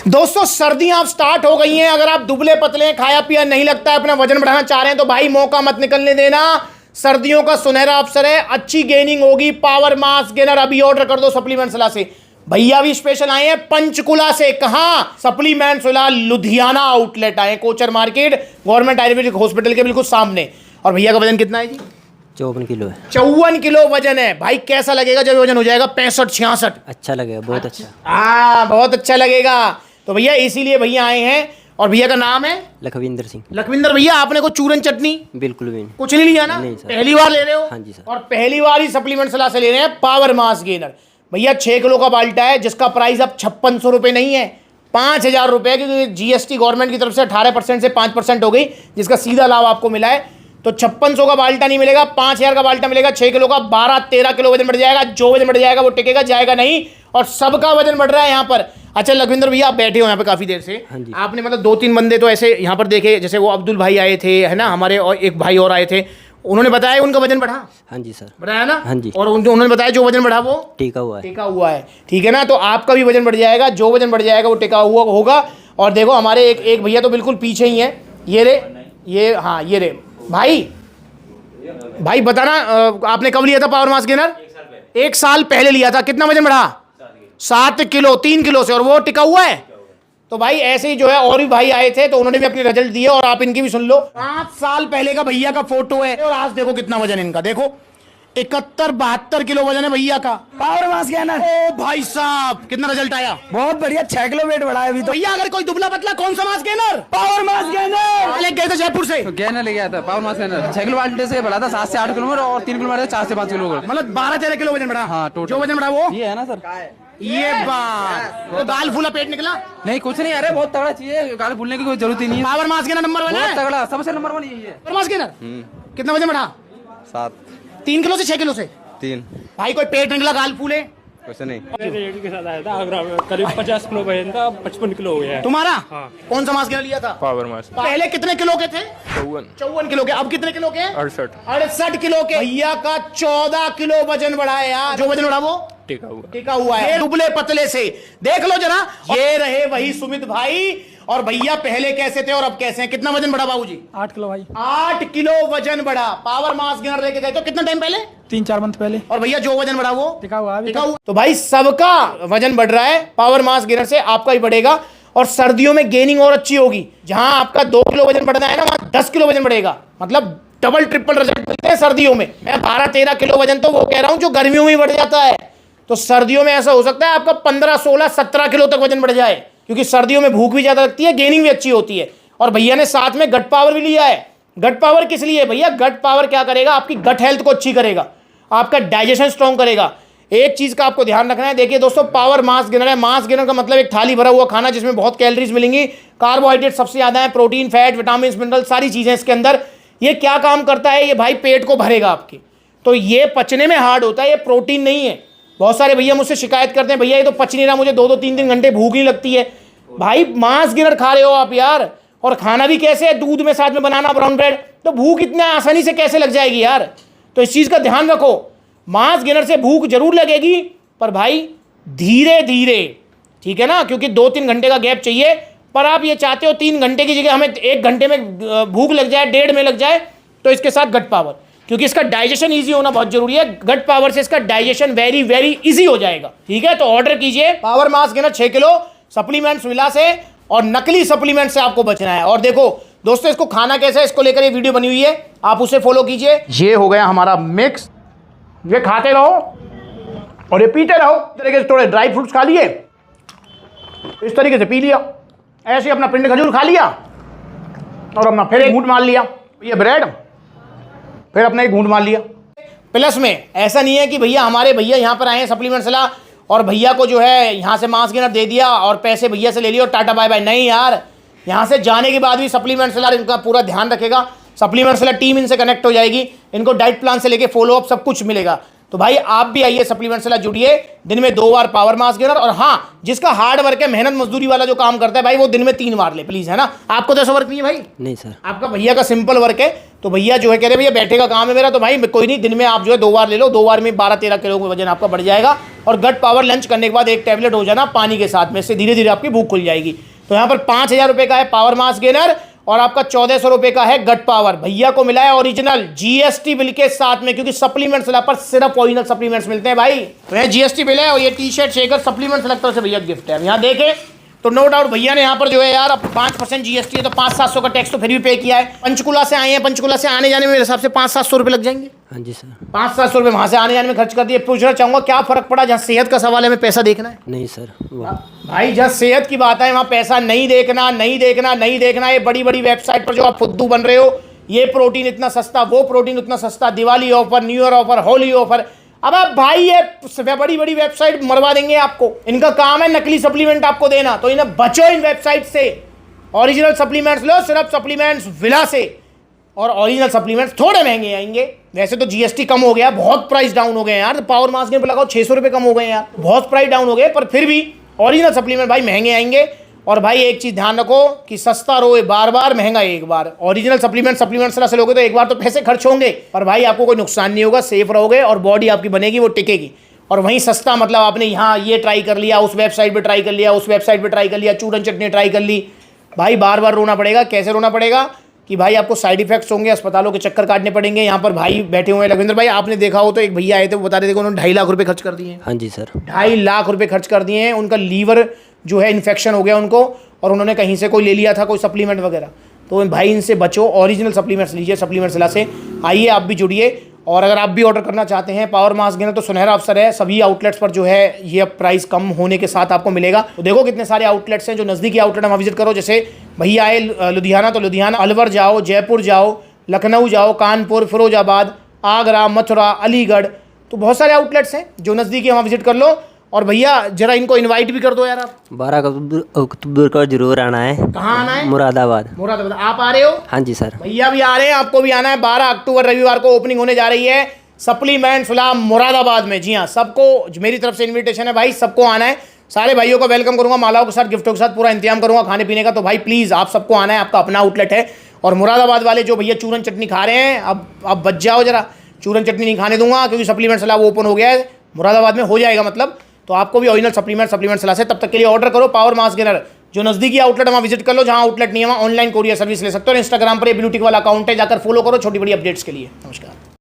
दोस्तों सर्दियां अब स्टार्ट हो गई हैं। अगर आप दुबले पतले खाया पिया नहीं लगता है, अपना वजन बढ़ाना चाह रहे हैं तो भाई मौका मत निकलने देना। सर्दियों का सुनहरा अवसर है, अच्छी गेनिंग होगी। पावर मास गेनर अभी ऑर्डर कर दो सप्लीमेंट्स विला से। भैया भी स्पेशल आए हैं पंचकुला से। कहां? सप्लीमेंट्स विला लुधियाना आउटलेट आए, Kochar market government Ayurvedic hospital के बिल्कुल सामने। और भैया का वजन कितना है जी? 54 किलो है। 54 किलो वजन है भाई। कैसा लगेगा जब वजन हो जाएगा 65-66? अच्छा लगेगा, बहुत अच्छा। हाँ बहुत अच्छा लगेगा। तो भैया इसीलिए भैया आए हैं। और भैया का नाम है लखविंदर सिंह। लखविंदर भैया, आपने को चूरन चटनी बिल्कुल भी कुछ नहीं लिया ना? नहीं सर। पहली बार ले रहे हो? हाँ जी सर। और पहली बार ही सप्लीमेंट सलाह से ले रहे हैं पावर मास गेनर। भैया 6 किलो का बाल्टा है जिसका प्राइस अब 5600 रुपये नहीं है, 5000 रुपये, क्योंकि जीएसटी गवर्नमेंट की तरफ से 18% से 5% हो गई, जिसका सीधा लाभ आपको मिला है। तो 5600 का बाल्टा नहीं मिलेगा, 5000 का बाल्टा मिलेगा। 6 किलो का 12-13 किलो वजन बढ़ जाएगा। जो वजन बढ़ जाएगा वो टिकेगा, जाएगा नहीं। और सबका वजन बढ़ रहा है यहाँ पर। अच्छा लखविंदर भैया, आप बैठे हो यहाँ पे काफी देर से। हाँ जी। आपने मतलब 2-3 बंदे तो ऐसे यहाँ पर देखे, जैसे वो अब्दुल भाई आए थे है ना हमारे, और एक भाई और आए थे, उन्होंने बताया उनका वजन बढ़ा। हाँ जी सर। बढ़ाया ना? हाँ जी। और उन्होंने बताया जो वजन बढ़ा वो टीका हुआ है। टिका हुआ है। ठीक है ना? तो आपका भी वजन बढ़ जाएगा। जो वजन बढ़ जाएगा वो टिका हुआ होगा। और देखो हमारे एक भैया तो बिल्कुल पीछे ही है, ये रे, ये हाँ ये रे भाई बताना आपने कब लिया था पावर मास गेनर? 1 साल पहले लिया था। कितना वजन बढ़ा? 7 किलो, 3 किलो से, और वो टिका हुआ है। तो भाई ऐसे ही जो है और भी भाई आए थे तो उन्होंने भी अपने रिजल्ट दिए, और आप इनकी भी सुन लो। 5 साल पहले का भैया का फोटो है, और आज देखो कितना वजन इनका। देखो 71-72 किलो वजन है भैया का। Power mass gainer. ओ भाई साहब कितना रिजल्ट आया? बहुत बढ़िया, 6 किलो वेट बढ़ा है अभी तो। भैया अगर कोई दुबला पतला कौन सा mass gainer? Power mass gainer ले गए थे जयपुर से, तो गेनर ले गया था पावर मास गेनर। 6 किलो बाल्टे से बढ़ा था 7 से 8 किलो में, और 3 किलो बढ़ा 4 से 5 किलो। मतलब 12-13 किलो वजन बढ़ा। हाँ, टोटल। जो वजन बढ़ा वो ये है ना सर? ये बात तो दाल फूला पेट निकला। नहीं कुछ नहीं, अरे बहुत तगड़ा चाहिए, गाली भूलने की कोई जरूरत ही नहीं है। पावर मास गेनर नंबर 1 बहुत है। तगड़ा, सबसे नंबर 1 यही है। पावर मास गेनर कितना वजन बढ़ा? 7 3 किलो से 6 किलो से। 3 भाई कोई पेट निकला, गाल फूले? कुछ नहीं। रेडी के साथ आया था आगरा में, करीब 50 किलो वजन था, 55 किलो हो गया है। तुम्हारा? हाँ। कौन सा मास गेनर लिया था? पावर मास पहले कितने किलो के थे? 54 किलो के। अब कितने किलो के? 68 किलो के। भैया का 14 किलो वजन बढ़ा है यार। जो वजन बढ़ा वो टिका हुआ। टिका हुआ है, दुबले पतले से। देख लो जरा, ये रहे वही सुमित भाई। और भैया पहले कैसे थे और अब कैसे हैं? कितना वजन बढ़ा बाबूजी? 8 किलो भाई। 8 किलो वजन बढ़ा। पावर मास गेनर लेके गए तो कितना टाइम पहले? 3-4 मंथ पहले। और भैया जो वजन बढ़ा वो टिका हुआ अभी टिका हुआ। तो भाई सबका वजन बढ़ रहा है, पावर मास गेनर से आपका ही बढ़ेगा। और सर्दियों में गेनिंग और अच्छी होगी। जहां आपका 2 किलो वजन बढ़ना है ना, वहां 10 किलो वजन बढ़ेगा। मतलब डबल ट्रिपल रिजल्ट मिलते हैं सर्दियों में। मैं 12-13 किलो वजन तो वो कह रहा हूं जो गर्मियों में बढ़ जाता है। तो सर्दियों में ऐसा हो सकता है आपका 15-16-17 किलो तक वजन बढ़ जाए, क्योंकि सर्दियों में भूख भी ज्यादा लगती है, गेनिंग भी अच्छी होती है। और भैया ने साथ में गट पावर भी लिया है। गट पावर किस लिए भैया? गट पावर क्या करेगा? आपकी गट हेल्थ को अच्छी करेगा, आपका डाइजेशन स्ट्रॉन्ग करेगा। एक चीज का आपको ध्यान रखना है। देखिए दोस्तों, पावर मास गेनर है। मास गेनर का मतलब एक थाली भरा हुआ खाना जिसमें बहुत कैलोरीज मिलेंगी, कार्बोहाइड्रेट सबसे ज्यादा है, प्रोटीन, फैट, विटामिन, मिनरल, सारी चीजें इसके अंदर। ये क्या काम करता है? ये भाई पेट को भरेगा आपके। तो ये पचने में हार्ड होता है, ये प्रोटीन नहीं है। बहुत सारे भैया मुझसे शिकायत करते हैं, भैया ये तो पच नहीं रहा, मुझे 2-2, 3-3 घंटे भूख नहीं लगती है। भाई मास गेनर खा रहे हो आप यार, और खाना भी कैसे है? दूध में साथ में बनाना ब्राउन ब्रेड, तो भूख इतना आसानी से कैसे लग जाएगी यार? तो इस चीज का ध्यान रखो। मास गेनर से भूख जरूर लगेगी, पर भाई धीरे धीरे, ठीक है ना? क्योंकि 2-3 घंटे का गैप चाहिए। पर आप ये चाहते हो 3 घंटे की जगह हमें 1 घंटे में भूख लग जाए, 1.5 में लग जाए, तो इसके साथ गट पावर, क्योंकि इसका डाइजेशन इजी होना बहुत जरूरी है। गट पावर से इसका डाइजेशन वेरी वेरी इजी हो जाएगा। ठीक है, तो ऑर्डर कीजिए power mass gainer 6 kilo supplements villa से, और नकली सप्लीमेंट से आपको बचना है। और देखो दोस्तों, इसको खाना कैसा है, इसको लेकर ये वीडियो बनी हुई है, आप उसे फॉलो कीजिए। ये हो गया हमारा मिक्स, ये खाते रहो और ये पीते रहो। इस तरीके से थोड़े ड्राई फ्रूट्स खा लिए, इस तरीके से पी लिया, ऐसे अपना पिंड खजूर खा लिया, और अपना फिर एक घूंट मार लिया। ये ब्रेड, फिर अपना एक घूंट मार लिया। प्लस में ऐसा नहीं है कि भैया हमारे भैया यहाँ पर आए हैं सप्लीमेंट सलाह, और भैया को जो है यहाँ से मास गेनर दे दिया और पैसे भैया से ले लिए और टाटा बाय बाय। नहीं यार, यहाँ से जाने के बाद भी सप्लीमेंट सलाह इनका पूरा ध्यान रखेगा। सप्लीमेंट सलाह टीम इनसे कनेक्ट हो जाएगी, इनको डाइट प्लान से लेके फॉलोअप सब कुछ मिलेगा। तो भाई आप भी आइए सप्लीमेंट सलाह, जुड़िए। दिन में 2 बार पावर मास गेनर, और हाँ जिसका हार्ड वर्क है, मेहनत मजदूरी वाला जो काम करता है भाई, वो दिन में 3 बार ले प्लीज, है ना? आपको तो ऐसा वर्क नहीं है भाई? नहीं सर। आपका भैया का सिंपल वर्क है। तो भैया जो है कह रहे भैया बैठे का काम है मेरा, तो भाई कोई नहीं, दिन में आप जो है 2 बार ले लो। 2 बार में 12-13 किलो का वजन आपका बढ़ जाएगा। और गट पावर लंच करने के बाद एक टैबलेट हो जाना पानी के साथ में, इससे धीरे धीरे आपकी भूख खुल जाएगी। तो यहाँ पर 5,000 रुपये का है पावर मास गेनर और आपका 1,400 रुपये का है गट पावर। भैया को मिला है ओरिजिनल जीएसटी बिल के साथ में, क्योंकि सप्लीमेंट्स पर सिर्फ ओरिजिनल सप्लीमेंट्स मिलते हैं भाई। तो यहाँ जीएसटी बिल है और ये टी शर्ट शेकर सप्लीमेंट्स लगता है भैया गिफ्ट है। यहाँ देखें तो नो डाउट भैया ने यहाँ पर जो है यार अब 5% जीएसटी है तो 500-700 का टैक्स तो फिर भी पे किया है। पंचकुला से आए हैं, पंचकुला से आने जाने में मेरे हिसाब से 500-700 रुपये लग जाएंगे। हाँ जी सर। 500-700 रुपये वहाँ से आने जाने में खर्च कर दिए। पूछना चाहूँगा क्या फ़र्क पड़ा? जहाँ सेहत का सवाल है हमें पैसा देखना है नहीं सर, वो भाई, जहाँ सेहत की बात है वहाँ पैसा नहीं देखना, नहीं देखना, नहीं देखना। ये बड़ी बड़ी वेबसाइट पर जो आप फुद्दू बन रहे हो, ये प्रोटीन इतना सस्ता, वो प्रोटीन उतना सस्ता, Diwali offer, new year offer, Holi offer. अब आप भाई ये बड़ी बड़ी वेबसाइट मरवा देंगे आपको। इनका काम है नकली सप्लीमेंट आपको देना, तो इन्हें बचो इन वेबसाइट से। ओरिजिनल सप्लीमेंट्स लो, सिर्फ सप्लीमेंट्स विला से। और ओरिजिनल सप्लीमेंट्स थोड़े महंगे आएंगे। वैसे तो जीएसटी कम हो गया, बहुत प्राइस डाउन हो गए यार। तो पावर मास गेन पर लगाओ 600 रुपये कम हो गए यार, बहुत प्राइस डाउन हो गए। पर फिर भी ओरिजिनल सप्लीमेंट भाई महंगे आएंगे। और भाई एक चीज़ ध्यान रखो कि सस्ता रोए बार बार, महंगा एक बार। ओरिजिनल सप्लीमेंट से लोगे तो एक बार तो पैसे खर्च होंगे, पर भाई आपको कोई नुकसान नहीं होगा, सेफ रहोगे और बॉडी आपकी बनेगी, वो टिकेगी। और वहीं सस्ता मतलब आपने यहाँ ये ट्राई कर लिया, उस वेबसाइट पे ट्राई कर लिया, उस वेबसाइट पे ट्राई कर लिया, चूरन चटनी ट्राई कर ली, भाई बार बार रोना पड़ेगा। कैसे रोना पड़ेगा कि भाई आपको साइड इफेक्ट्स होंगे, अस्पतालों के चक्कर काटने पड़ेंगे। यहाँ पर भाई बैठे हुए हैं लखविंदर भाई, आपने देखा हो तो एक भैया आए थे, वो बता रहे थे कि उन्होंने 2.5 लाख रुपये खर्च कर दिए हैं। हाँ जी सर। 2.5 लाख रुपये खर्च कर दिए हैं। उनका लीवर जो है इन्फेक्शन हो गया उनको, और उन्होंने कहीं से कोई ले लिया था कोई सप्लीमेंट वगैरह। तो भाई इनसे बचो, ओरिजिनल सप्लीमेंट्स लीजिए सप्लीमेंट्स ला से। आइए आप भी जुड़िए, और अगर आप भी ऑर्डर करना चाहते हैं पावर मास गेनर तो सुनहरा अवसर है। सभी आउटलेट्स पर जो है ये प्राइस कम होने के साथ आपको मिलेगा। तो देखो कितने सारे आउटलेट्स हैं, जो नज़दीकी आउटलेट हम विजिट करो। जैसे भैया आए लुधियाना तो लुधियाना, अलवर जाओ, जयपुर जाओ, लखनऊ जाओ, कानपुर, फिरोजाबाद, आगरा, मथुरा, अलीगढ़, तो बहुत सारे आउटलेट्स हैं जो नज़दीकी वहाँ विजिट कर लो। और भैया जरा इनको इनवाइट भी कर दो यार आप। 12 अक्टूबर को जरूर आना है। कहाँ आना है? मुरादाबाद। मुरादाबाद। आप आ रहे हो? हाँ जी सर। भैया भी आ रहे हैं, आपको भी आना है। 12 अक्टूबर रविवार को ओपनिंग होने जा रही है सप्लीमेंट्स विला मुरादाबाद में। जी हाँ, सबको मेरी तरफ से इन्विटेशन है भाई, सबको आना है। सारे भाइयों को वेलकम करूंगा, मालाओं के साथ, गिफ्टों के साथ पूरा इंतजाम करूंगा खाने पीने का। तो भाई प्लीज़ आप सबको आना है, आपका अपना आउटलेट है। और मुरादाबाद वाले जो भैया चूरन चटनी खा रहे हैं, अब बच जाओ जरा, चूरन चटनी नहीं खाने दूंगा, क्योंकि सप्लीमेंट्स विला वो ओपन हो गया है मुरादाबाद में, हो जाएगा मतलब। तो आपको भी ओरिजिनल सप्लीमेंट्स विला से तब तक के लिए ऑर्डर करो पावर मास गेनर। जो नज़दीकी आउटलेट वहाँ विजिट कर लो, जहाँ आउटलेट नहीं है वहाँ ऑनलाइन कोरियर सर्विस ले सकते हो। और इंस्टाग्राम पर ये ब्लूटिक वाला अकाउंट है, जाकर फॉलो करो छोटी बड़ी अपडेट्स के लिए। नमस्कार।